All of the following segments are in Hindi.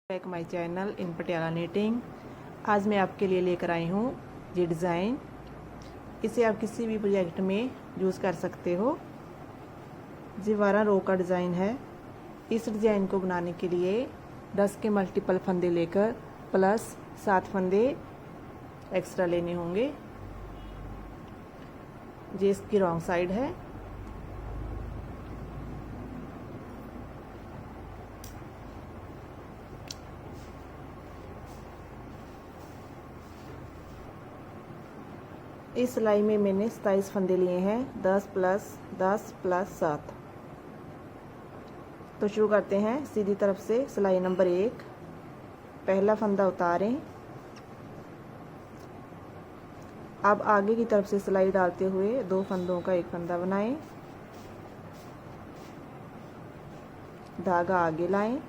Back my channel in Patiala knitting. आज मैं आपके लिए लेकर आई हूँ ये डिज़ाइन। इसे आप किसी भी प्रोजेक्ट में यूज़ कर सकते हो। ये 12 रो का डिज़ाइन है। इस डिज़ाइन को बनाने के लिए 10 के मल्टीपल फंदे लेकर प्लस 7 फंदे एक्स्ट्रा लेने होंगे। ये इसकी रॉन्ग साइड है। इस सिलाई में मैंने 27 फंदे लिए हैं, 10 प्लस 10 प्लस 7। तो शुरू करते हैं सीधी तरफ से। सिलाई नंबर 1, पहला फंदा उतारें। अब आगे की तरफ से सिलाई डालते हुए 2 फंदों का एक फंदा बनाएं। धागा आगे लाएं।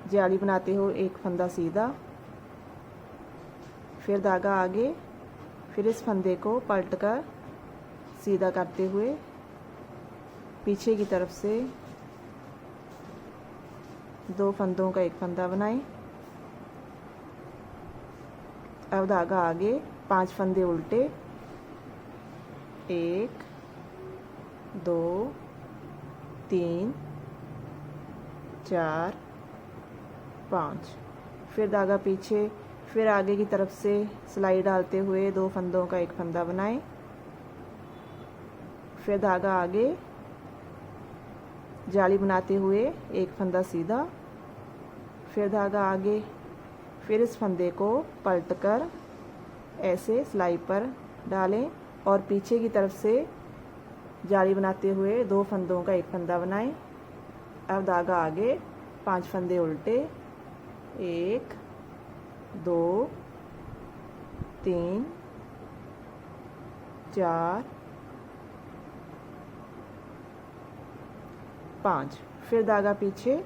जाली बनाते हुए एक फंदा सीधा, फिर धागा आगे, फिर इस फंदे को पलटकर सीधा करते हुए पीछे की तरफ से 2 फंदों का एक फंदा बनाएं। अब धागा आगे, 5 फंदे उल्टे, 1 2 3 4 5। फिर धागा पीछे, फिर आगे की तरफ से सिलाई डालते हुए 2 फंदों का एक फंदा बनाएं। फिर धागा आगे, जाली बनाते हुए एक फंदा सीधा, फिर धागा आगे, फिर इस फंदे को पलटकर ऐसे सिलाई पर डालें और पीछे की तरफ से जाली बनाते हुए 2 फंदों का एक फंदा बनाएं। अब धागा आगे, 5 फंदे उल्टे, 1 2 3 4 5। फिर धागा पीछे,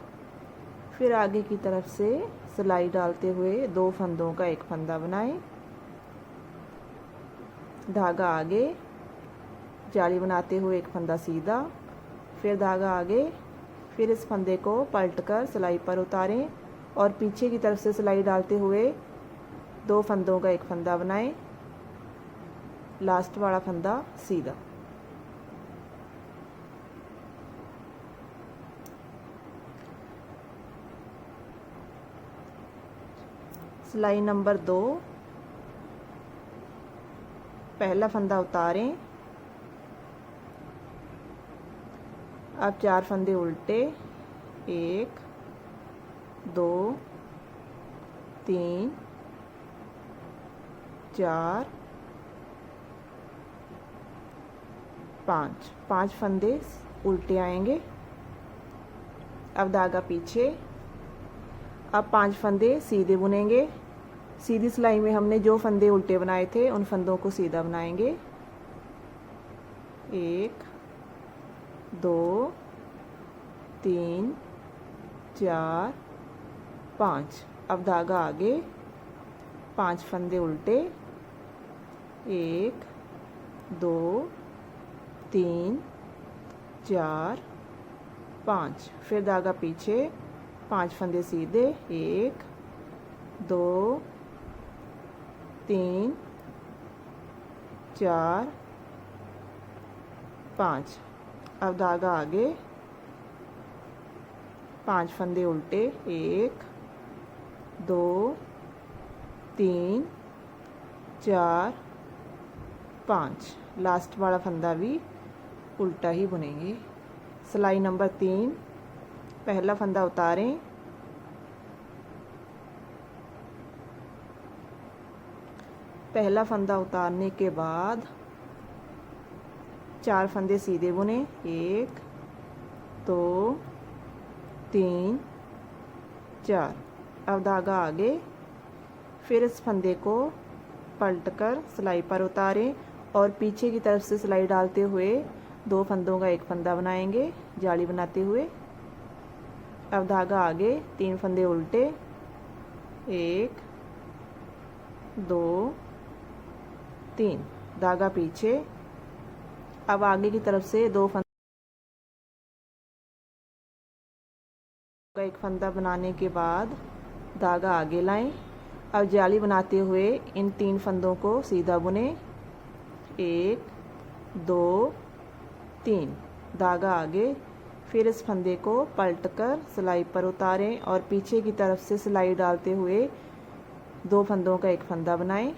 फिर आगे की तरफ से सिलाई डालते हुए 2 फंदों का एक फंदा बनाएं। धागा आगे, जाली बनाते हुए एक फंदा सीधा, फिर धागा आगे, फिर इस फंदे को पलटकर सिलाई पर उतारें और पीछे की तरफ से सिलाई डालते हुए 2 फंदों का एक फंदा बनाएं। लास्ट वाला फंदा सीधा। सिलाई नंबर 2, पहला फंदा उतारें। अब 4 फंदे उल्टे, 1 2 3 4 5। 5 फंदे उल्टे आएंगे। अब धागा पीछे, अब 5 फंदे सीधे बुनेंगे। सीधी सिलाई में हमने जो फंदे उल्टे बनाए थे उन फंदों को सीधा बनाएंगे। 1 2 3 4 5। अब धागा आगे, 5 फंदे उल्टे, 1 2 3 4 5। फिर धागा पीछे, 5 फंदे सीधे, 1 2 3 4 5। अब धागा आगे, 5 फंदे उल्टे, 1 2 3 4 5। लास्ट वाला फंदा भी उल्टा ही बुनेंगे। सिलाई नंबर 3, पहला फंदा उतारें। पहला फंदा उतारने के बाद 4 फंदे सीधे बुने, 1 2 3 4। अब धागा आगे, फिर इस फंदे को पलटकर सिलाई पर उतारें और पीछे की तरफ से सिलाई डालते हुए 2 फंदों का एक फंदा बनाएंगे, जाली बनाते हुए। अब धागा आगे, 3 फंदे उल्टे, 1 2 3। धागा पीछे, अब आगे की तरफ से 2 फंदे का एक फंदा बनाने के बाद धागा आगे लाएं। अब जाली बनाते हुए इन 3 फंदों को सीधा बुने। 1 2 3, धागा आगे। फिर इस फंदे को पलटकर सिलाई पर उतारें और पीछे की तरफ से सिलाई डालते हुए 2 फंदों का एक फंदा बनाएं।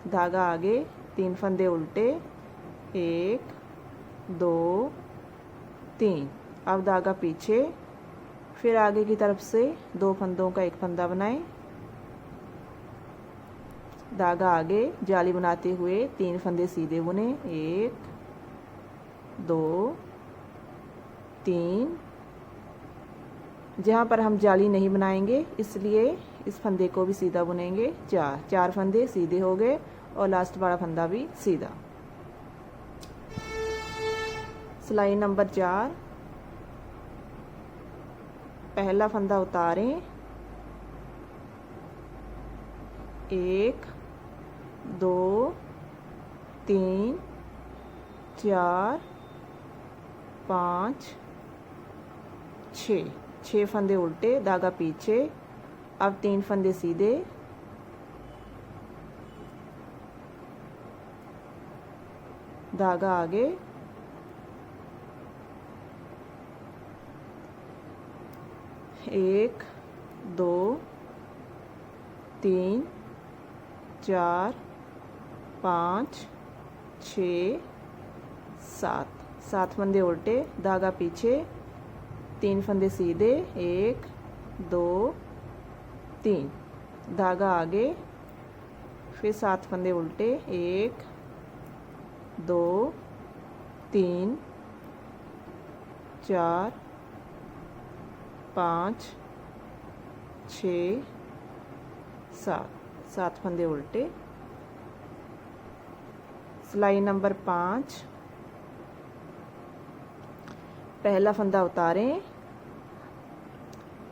धागा आगे, 3 फंदे उल्टे। 1 2 3, अब धागा पीछे। फिर आगे की तरफ से 2 फंदों का एक फंदा बनाएं। धागा आगे, जाली बनाते हुए 3 फंदे सीधे बुने। 1 2 3, जहाँ पर हम जाली नहीं बनाएंगे इसलिए इस फंदे को भी सीधा बुनेंगे। 4 फंदे सीधे हो गए और लास्ट वाला फंदा भी सीधा। सिलाई नंबर 4, पहला फंदा उतारें। 1 2 3 4 5 6 फंदे उल्टे, धागा पीछे। अब 3 फंदे सीधे। धागा आगे। 1 2 3 4 5 6 7 फंदे उल्टे, धागा पीछे। 3 फंदे सीधे। 1 2 3, धागा आगे। फिर 7 फंदे उल्टे। 1 2 3 4 5 6 7 फंदे उल्टे। सिलाई नंबर 5, पहला फंदा उतारें।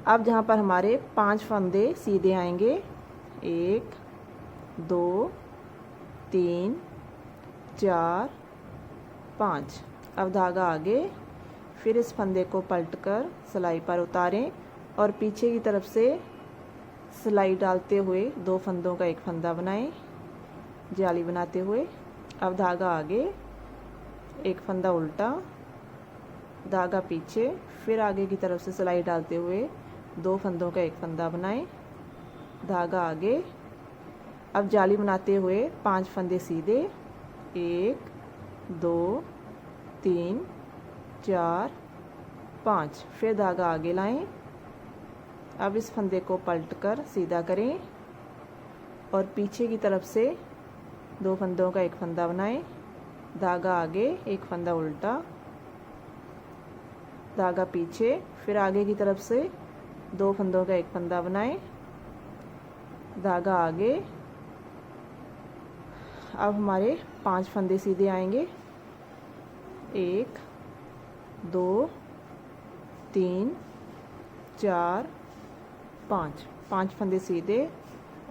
अब जहाँ पर हमारे 5 फंदे सीधे आएंगे। 1 2 3 4 5, अब धागा आगे। फिर इस फंदे को पलटकर सिलाई पर उतारें और पीछे की तरफ से सिलाई डालते हुए 2 फंदों का एक फंदा बनाएं, जाली बनाते हुए। अब धागा आगे, एक फंदा उल्टा, धागा पीछे। फिर आगे की तरफ से सिलाई डालते हुए 2 फंदों का एक फंदा बनाएं, धागा आगे। अब जाली बनाते हुए 5 फंदे सीधे। 1 2 3 4 5, फिर धागा आगे लाएं। अब इस फंदे को पलटकर सीधा करें और पीछे की तरफ से 2 फंदों का एक फंदा बनाएं, धागा आगे, एक फंदा उल्टा, धागा पीछे। फिर आगे की तरफ से 2 फंदों का एक फंदा बनाएं, धागा आगे। अब हमारे 5 फंदे सीधे आएंगे। 1 2 3 4 5 फंदे सीधे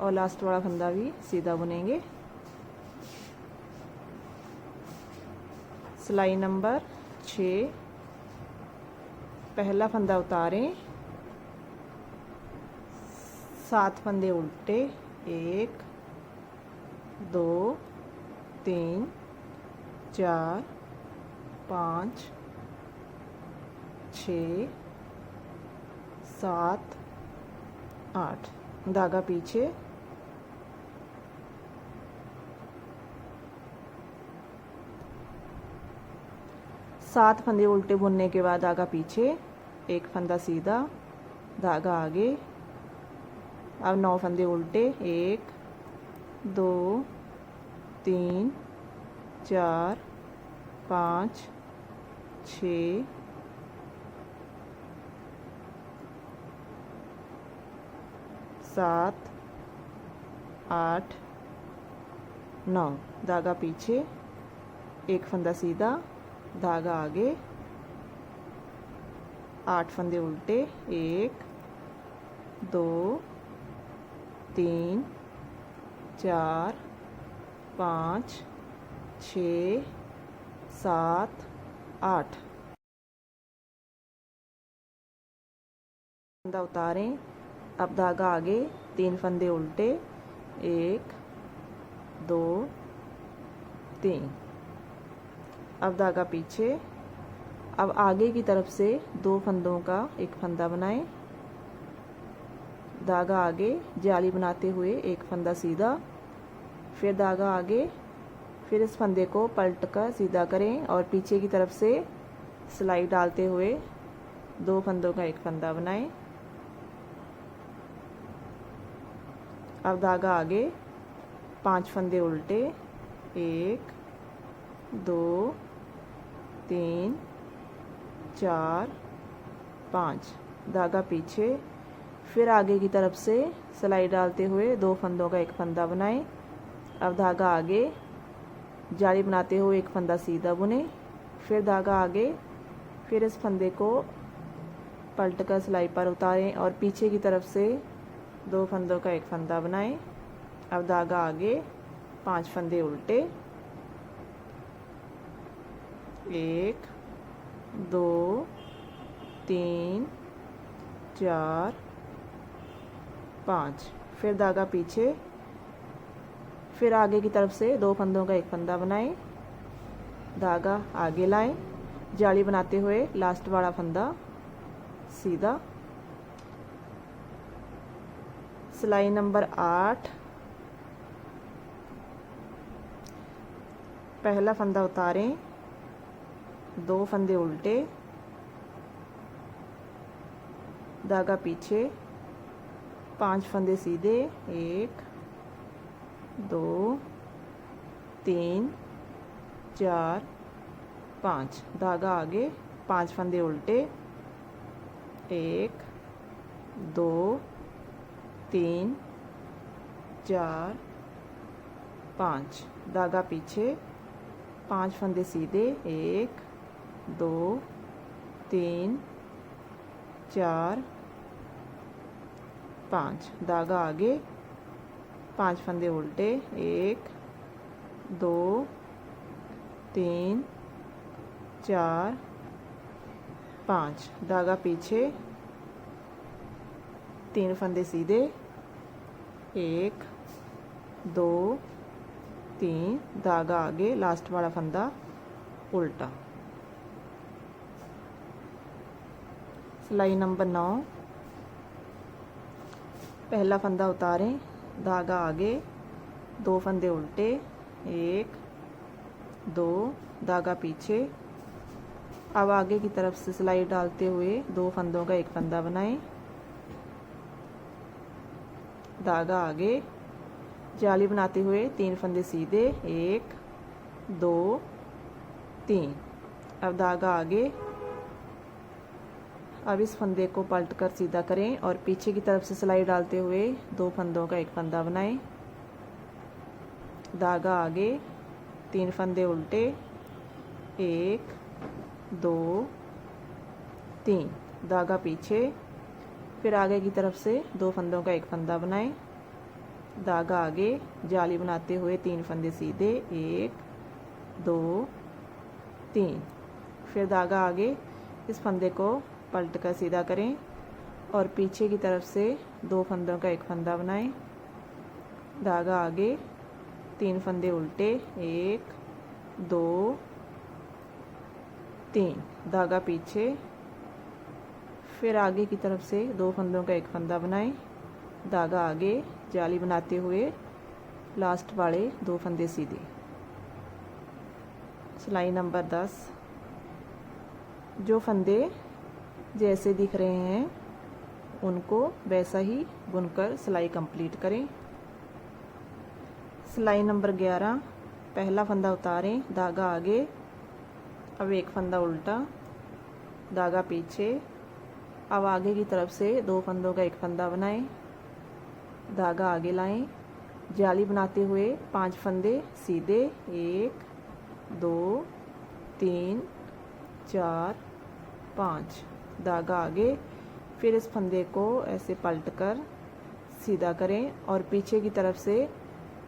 और लास्ट वाला फंदा भी सीधा बुनेंगे। सिलाई नंबर 6, पहला फंदा उतारें। 7 फंदे उल्टे। 1 2 3 4 5 6 7 8, धागा पीछे। सात फंदे उल्टे बुनने के बाद धागा पीछे, एक फंदा सीधा, धागा आगे। अब 9 फंदे उल्टे। 1 2 3 4 5 6 7 8 9, धागा पीछे, एक फंदा सीधा, धागा आगे। 8 फंदे उल्टे। 1 2 3 4 5 6 7 8, फंदा उतारें, अब धागा आगे, 3 फंदे उल्टे, 1 2 3। अब धागा पीछे, अब आगे की तरफ से 2 फंदों का एक फंदा बनाएं, धागा आगे, जाली बनाते हुए एक फंदा सीधा, फिर धागा आगे, फिर इस फंदे को पलट कर सीधा करें और पीछे की तरफ से सिलाई डालते हुए 2 फंदों का एक फंदा बनाएं। अब धागा आगे, 5 फंदे उल्टे, 1 2 3 4 5। धागा पीछे, फिर आगे की तरफ से सिलाई डालते हुए 2 फंदों का एक फंदा बनाएं। अब धागा आगे, जाली बनाते हुए एक फंदा सीधा बुने, फिर धागा आगे, फिर इस फंदे को पलट कर सिलाई पर उतारें और पीछे की तरफ से 2 फंदों का एक फंदा बनाएं। अब धागा आगे, 5 फंदे उल्टे, 1 2 3 4 5। फिर धागा पीछे, फिर आगे की तरफ से 2 फंदों का एक फंदा बनाएं, धागा आगे लाएं, जाली बनाते हुए लास्ट वाला फंदा सीधा। सिलाई नंबर 8, पहला फंदा उतारें, 2 फंदे उल्टे, धागा पीछे, 5 फंदे सीधे, 1 2 3 4 5। धागा आगे, 5 फंदे उल्टे, 1 2 3 4 5। धागा पीछे, 5 फंदे सीधे, 1 2 3 4 5। धागा आगे, 5 फंदे उल्टे, 1 2 3 4 5। धागा पीछे, 3 फंदे सीधे, 1 2 3। धागा आगे, लास्ट वाला फंदा उल्टा। सिलाई नंबर 9, पहला फंदा उतारें, धागा आगे, 2 फंदे उल्टे, 1 2। धागा पीछे, अब आगे की तरफ से सिलाई डालते हुए 2 फंदों का एक फंदा बनाएं, धागा आगे, जाली बनाते हुए 3 फंदे सीधे, 1 2 3। अब धागा आगे, अब इस फंदे को पलट कर सीधा करें और पीछे की तरफ से सिलाई डालते हुए 2 फंदों का एक फंदा बनाएं, धागा आगे, 3 फंदे उल्टे, 1 2 3। धागा पीछे, फिर आगे की तरफ से 2 फंदों का एक फंदा बनाएं, धागा आगे, जाली बनाते हुए 3 फंदे सीधे, 1 2 3। फिर धागा आगे, इस फंदे को पलट कर सीधा करें और पीछे की तरफ से 2 फंदों का एक फंदा बनाएं, धागा आगे, 3 फंदे उल्टे, 1 2 3। धागा पीछे, फिर आगे की तरफ से 2 फंदों का एक फंदा बनाएं, धागा आगे, जाली बनाते हुए लास्ट वाले 2 फंदे सीधे। सिलाई नंबर 10, जो फंदे जैसे दिख रहे हैं उनको वैसा ही बुनकर सिलाई कंप्लीट करें। सिलाई नंबर 11, पहला फंदा उतारें, धागा आगे, अब एक फंदा उल्टा, धागा पीछे, अब आगे की तरफ से 2 फंदों का एक फंदा बनाएं, धागा आगे लाएं, जाली बनाते हुए 5 फंदे सीधे, 1 2 3 4 5। धागा आगे, फिर इस फंदे को ऐसे पलट कर सीधा करें और पीछे की तरफ से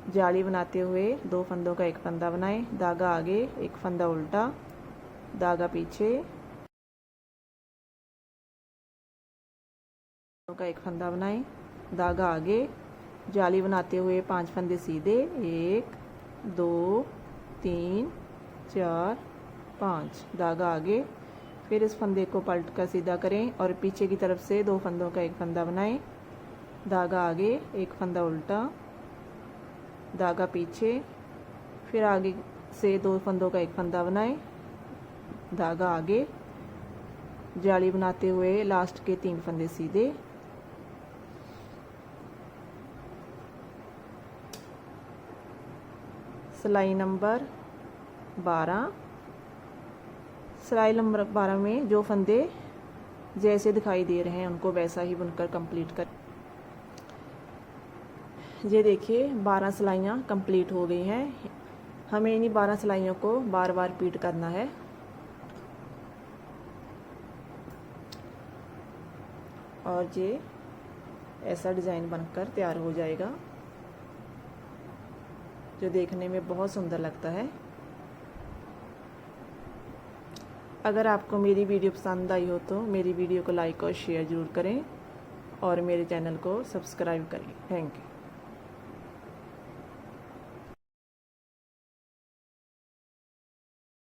जाली बनाते हुए 2 फंदों का एक फंदा बनाएं, धागा आगे, एक फंदा उल्टा, धागा पीछे, का एक फंदा बनाएं, धागा आगे, जाली बनाते हुए 5 फंदे सीधे, 1 2 3 4 5, धागा आगे। फिर इस फंदे को पलट कर सीधा करें और पीछे की तरफ से 2 फंदों का एक फंदा बनाएं, धागा आगे, एक फंदा उल्टा, धागा पीछे, फिर आगे से 2 फंदों का एक फंदा बनाएं, धागा आगे, जाली बनाते हुए लास्ट के 3 फंदे सीधे, सिलाई नंबर 12। सिलाई नंबर 12 में जो फंदे जैसे दिखाई दे रहे हैं उनको वैसा ही बुनकर कंप्लीट कर। ये देखिए 12 सिलाइयाँ कंप्लीट हो गई हैं। हमें इन्हीं 12 सिलाइयों को बार बार रिपीट करना है। और ये ऐसा डिज़ाइन बनकर तैयार हो जाएगा जो देखने में बहुत सुंदर लगता है। अगर आपको मेरी वीडियो पसंद आई हो तो मेरी वीडियो को लाइक और शेयर ज़रूर करें और मेरे चैनल को सब्सक्राइब करें। Thank you.